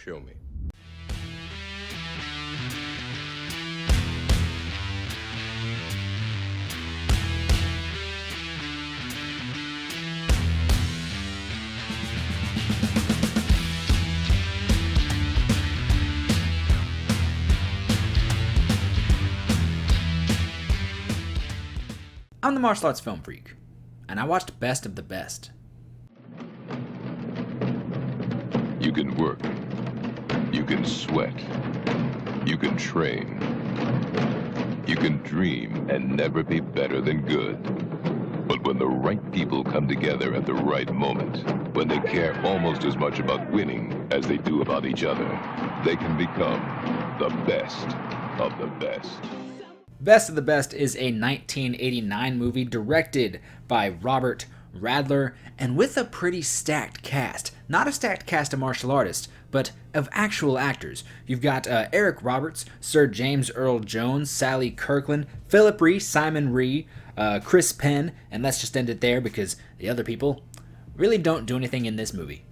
Show me. I'm the martial arts film freak, and I watched Best of the Best. You can work, you can sweat, you can train, you can dream and never be better than good. But when the right people come together at the right moment, when they care almost as much about winning as they do about each other, they can become the best of the best. Best of the Best is a 1989 movie directed by Robert Radler and with a pretty stacked cast. Not a stacked cast of martial artists, but of actual actors. You've got Eric Roberts, Sir James Earl Jones, Sally Kirkland, Philip Rhee, Simon Rhee, Chris Penn, and let's just end it there because the other people really don't do anything in this movie.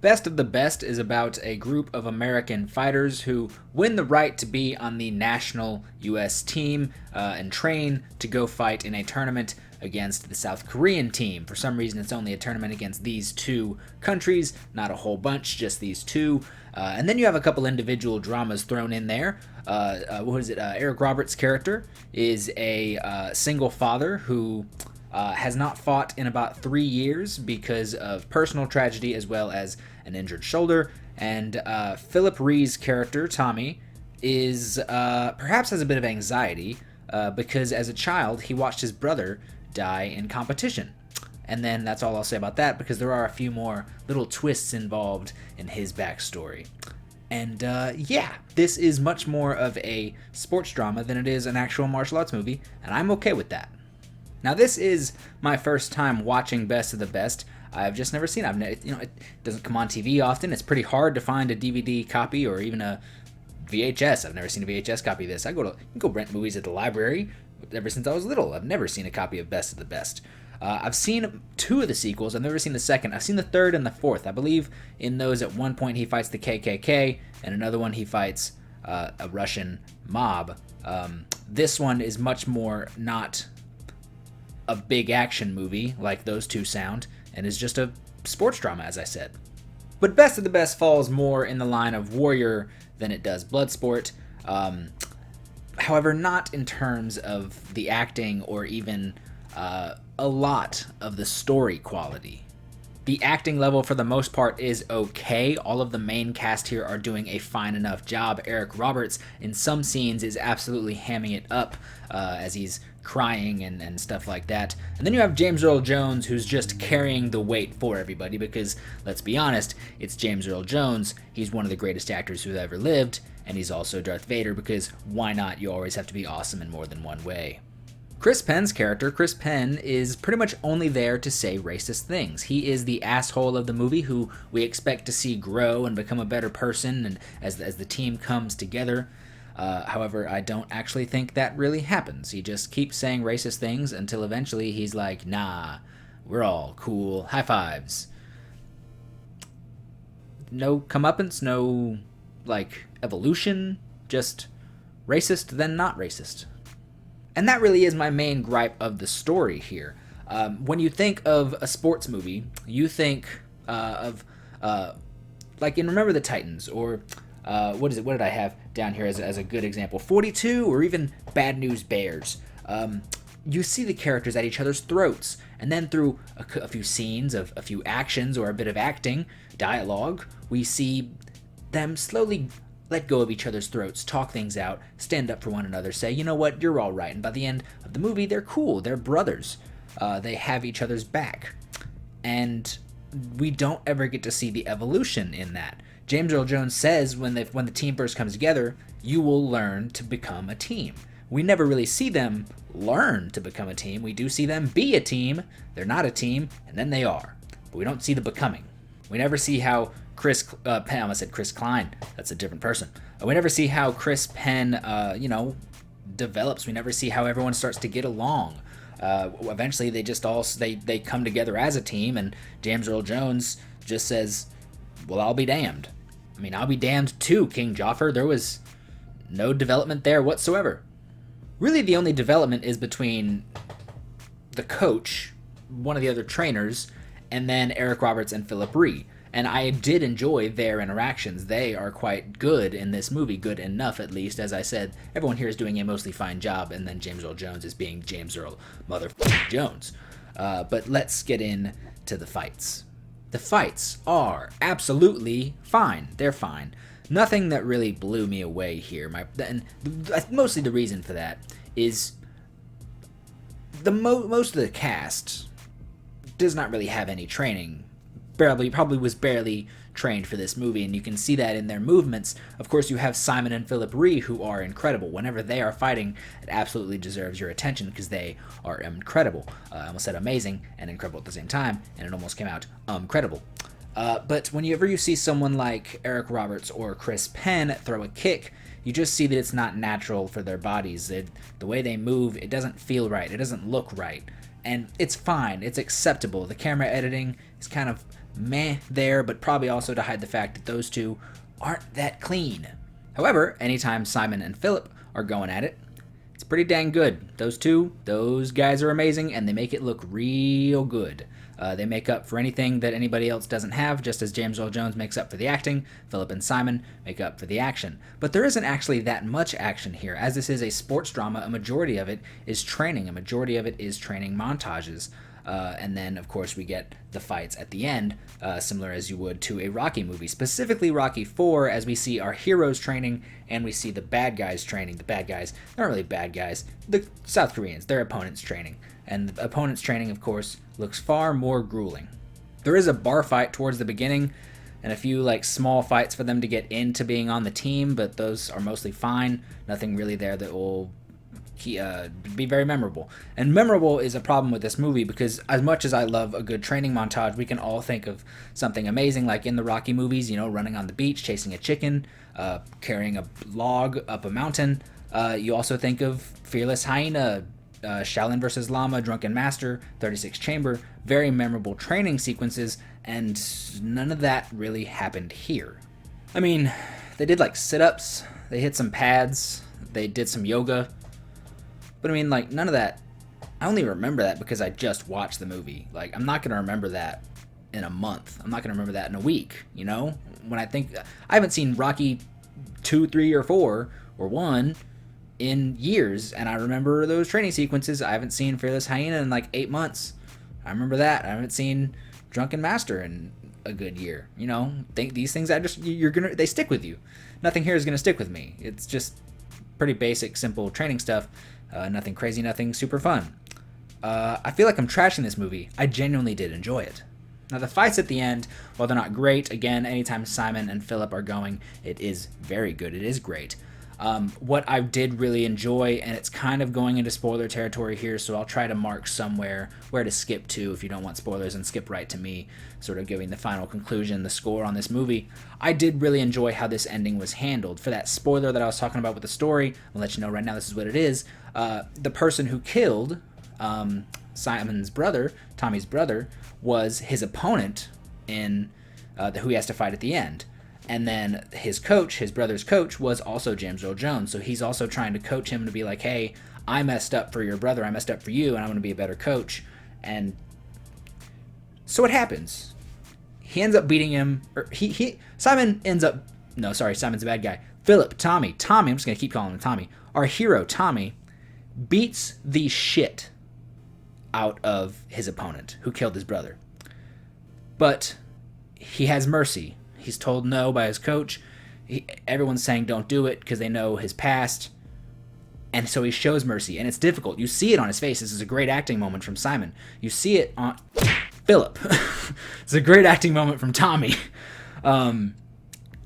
Best of the Best is about a group of American fighters who win the right to be on the national U.S. team and train to go fight in a tournament against the South Korean team. For some reason, it's only a tournament against these two countries, not a whole bunch, just these two. And then you have a couple individual dramas thrown in there. Eric Roberts' character is a single father who has not fought in about 3 years because of personal tragedy as well as an injured shoulder. And Philip Rhee's character, Tommy, is perhaps has a bit of anxiety because as a child he watched his brother die in competition. And then that's all I'll say about that because there are a few more little twists involved in his backstory. And this is much more of a sports drama than it is an actual martial arts movie, and I'm okay with that. Now, this is my first time watching Best of the Best. I've just never seen it. It doesn't come on TV often. It's pretty hard to find a DVD copy or even a VHS. I've never seen a VHS copy of this. I go rent movies at the library ever since I was little. I've never seen a copy of Best of the Best. I've seen 2 of the sequels. I've never seen the second. I've seen the third and the fourth. I believe in those at one point he fights the KKK, and another one he fights a Russian mob. This one is much more not a big action movie like those two sound, and is just a sports drama, as I said. But Best of the Best falls more in the line of warrior than it does Bloodsport. However, not in terms of the acting or even a lot of the story quality. The acting level, for the most part, is okay. All of the main cast here are doing a fine enough job. Eric Roberts, in some scenes, is absolutely hamming it up as he's crying and stuff like that. And then you have James Earl Jones, who's just carrying the weight for everybody because, let's be honest, it's James Earl Jones. He's one of the greatest actors who's ever lived, and he's also Darth Vader because why not? You always have to be awesome in more than one way. Chris Penn's character, Chris Penn, is pretty much only there to say racist things. He is the asshole of the movie who we expect to see grow and become a better person and as the team comes together. However, I don't actually think that really happens. He just keeps saying racist things until eventually he's like, nah, we're all cool, high fives. No comeuppance, no, evolution, just racist then not racist. And that really is my main gripe of the story here. When you think of a sports movie, you think of in Remember the Titans, or what did I have down here as a good example? 42, or even Bad News Bears. You see the characters at each other's throats, and then through a few scenes of a few actions or a bit of acting, dialogue, we see them slowly let go of each other's throats, talk things out, stand up for one another, say, you know what, you're all right. And by the end of the movie, they're cool. They're brothers. They have each other's back. And we don't ever get to see the evolution in that. James Earl Jones says when the team first comes together, you will learn to become a team. We never really see them learn to become a team. We do see them be a team. They're not a team, and then they are. But we don't see the becoming. We never see how Chris Penn, I almost said Chris Klein. That's a different person. We never see how Chris Penn, develops. We never see how everyone starts to get along. Eventually, they just they come together as a team, and James Earl Jones just says, "Well, I'll be damned." I mean, I'll be damned too, King Joffrey. There was no development there whatsoever. Really, the only development is between the coach, one of the other trainers, and then Eric Roberts and Philip Ree. And I did enjoy their interactions. They are quite good in this movie, good enough at least. As I said, everyone here is doing a mostly fine job, and then James Earl Jones is being James Earl motherfucking Jones. But let's get into the fights. The fights are absolutely fine. They're fine. Nothing that really blew me away here. And mostly the reason for that is most of the cast does not really have any training. Probably was barely trained for this movie, and you can see that in their movements. Of course, you have Simon and Philip Ree, who are incredible. Whenever they are fighting, it absolutely deserves your attention because they are incredible. I almost said amazing and incredible at the same time, and it almost came out incredible. But whenever you see someone like Eric Roberts or Chris Penn throw a kick, you just see that it's not natural for their bodies. The way they move, it doesn't feel right. It doesn't look right. And it's fine. It's acceptable. The camera editing is kind of meh there, but probably also to hide the fact that those two aren't that clean. However, anytime Simon and Philip are going at it, it's pretty dang good. Those guys are amazing, and they make it look real good. They make up for anything that anybody else doesn't have, just as James Earl Jones makes up for the acting. Philip and Simon make up for the action. But there isn't actually that much action here. As this is a sports drama, a majority of it is training. A majority of it is training montages. And then, of course, we get the fights at the end, similar as you would to a Rocky movie. Specifically Rocky IV, as we see our heroes training, and we see the bad guys training. The bad guys, not really bad guys, the South Koreans, their opponents training. And the opponents training, of course, looks far more grueling. There is a bar fight towards the beginning, and a few small fights for them to get into being on the team, but those are mostly fine. Nothing really there that will be very memorable. And memorable is a problem with this movie because as much as I love a good training montage, we can all think of something amazing like in the Rocky movies, running on the beach, chasing a chicken, carrying a log up a mountain. You also think of Fearless Hyena, Shaolin vs. Lama, Drunken Master, 36 Chamber, very memorable training sequences, and none of that really happened here. I mean, they did sit-ups, they hit some pads, they did some yoga, but I mean, none of that, I only remember that because I just watched the movie. I'm not going to remember that in a month. I'm not going to remember that in a week, When I haven't seen Rocky 2, 3, or 4, or 1 in years, and I remember those training sequences. I haven't seen Fearless Hyena in 8 months. I remember that. I haven't seen Drunken Master in a good year. These things they stick with you. Nothing here is gonna stick with me. It's just pretty basic, simple training stuff. Nothing crazy, nothing super fun. I feel like I'm trashing this movie. I genuinely did enjoy it. Now the fights at the end, while they're not great, again, anytime Simon and Philip are going, it is very good. It is great. What I did really enjoy, and it's kind of going into spoiler territory here, so I'll try to mark somewhere where to skip to if you don't want spoilers and skip right to me, sort of giving the final conclusion, the score on this movie. I did really enjoy how this ending was handled. For that spoiler that I was talking about with the story, I'll let you know right now this is what it is. The person who killed Simon's brother, Tommy's brother, was his opponent in who he has to fight at the end. And then his coach, his brother's coach, was also James Earl Jones. So he's also trying to coach him to be like, hey, I messed up for your brother, I messed up for you, and I'm going to be a better coach. And so it happens. He ends up beating him. Simon's the bad guy. Tommy, I'm just going to keep calling him Tommy. Our hero, Tommy, beats the shit out of his opponent who killed his brother. But he has mercy. He's told no by his coach. Everyone's saying don't do it because they know his past. And so he shows mercy. And it's difficult. You see it on his face. This is a great acting moment from Simon. You see it on Philip. It's a great acting moment from Tommy. And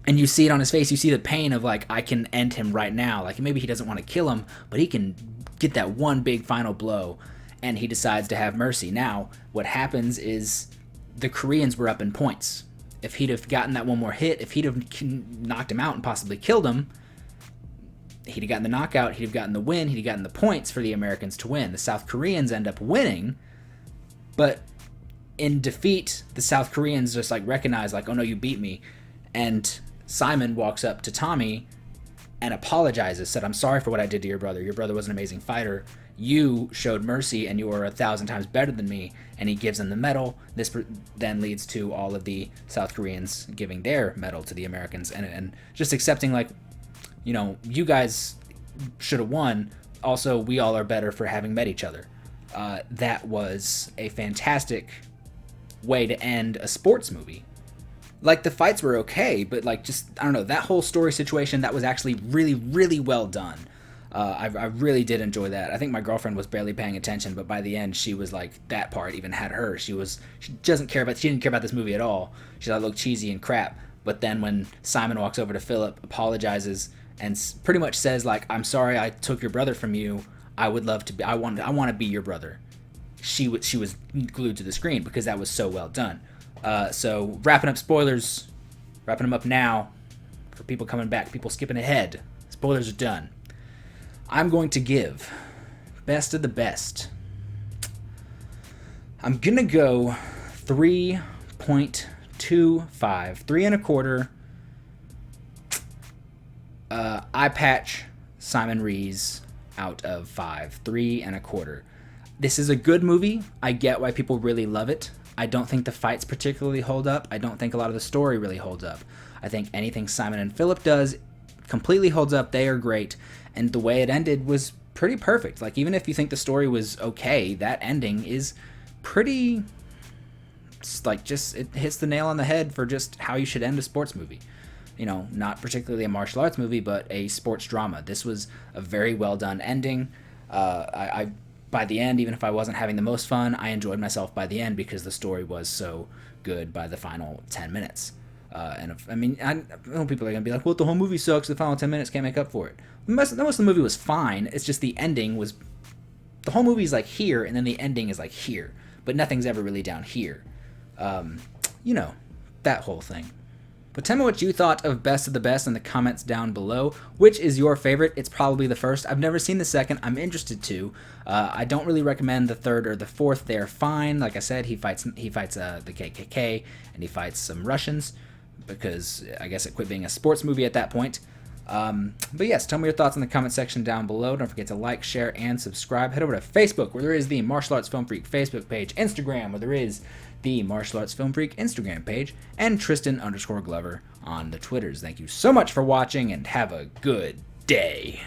you see it on his face. You see the pain of I can end him right now. Maybe he doesn't want to kill him, but he can get that one big final blow. And he decides to have mercy. Now, what happens is the Koreans were up in points. If he'd have gotten that one more hit, if he'd have knocked him out and possibly killed him, he'd have gotten the knockout, he'd have gotten the win, he'd have gotten the points for the Americans to win. The South Koreans end up winning, but in defeat, the South Koreans just recognize oh no, you beat me. And Simon walks up to Tommy and apologizes, said, "I'm sorry for what I did to your brother. Your brother was an amazing fighter. You showed mercy and you are 1,000 times better than me." And he gives him the medal. This then leads to all of the South Koreans giving their medal to the Americans and just accepting, like, you know, you guys should have won. Also, we all are better for having met each other. That was a fantastic way to end a sports movie. Like, the fights were okay, but, like, just, I don't know, that whole story situation, that was actually really, really well done. I really did enjoy that. I think my girlfriend was barely paying attention, but by the end, she was like, that part even had her. She didn't care about this movie at all. She thought it looked cheesy and crap. But then when Simon walks over to Philip, apologizes, and pretty much says, like, "I'm sorry I took your brother from you. I would love to be, I want to be your brother." She was glued to the screen because that was so well done. So wrapping them up now for people coming back, people skipping ahead. Spoilers are done. I'm going to give best of the best. I'm gonna go 3.25, 3.25. Eye patch Simon Rees out of 5, 3.25. This is a good movie. I get why people really love it. I don't think the fights particularly hold up. I don't think a lot of the story really holds up. I think anything Simon and Philip does completely holds up. They are great. And the way it ended was pretty perfect. Like, even if you think the story was okay, that ending is pretty, like, just, it hits the nail on the head for just how you should end a sports movie. You know, not particularly a martial arts movie, but a sports drama. This was a very well done ending. I by the end, even if I wasn't having the most fun, I enjoyed myself by the end because the story was so good by the final 10 minutes. I know people are going to be like, well, the whole movie sucks, the final 10 minutes can't make up for it. Most of the movie was fine, it's just the ending was, the whole movie is like here, and then the ending is like here, but nothing's ever really down here. You know, that whole thing. But tell me what you thought of Best of the Best in the comments down below. Which is your favorite? It's probably the first. I've never seen the second. I'm interested to. I don't really recommend the third or the fourth. They're fine. Like I said, he fights the KKK, and he fights some Russians, because I guess it quit being a sports movie at that point. But yes, tell me your thoughts in the comment section down below. Don't forget to like, share, and subscribe. Head over to Facebook, where there is the Martial Arts Film Freak Facebook page. Instagram, where there is the Martial Arts Film Freak Instagram page, and Tristan_Glover on the Twitters. Thank you so much for watching, and have a good day.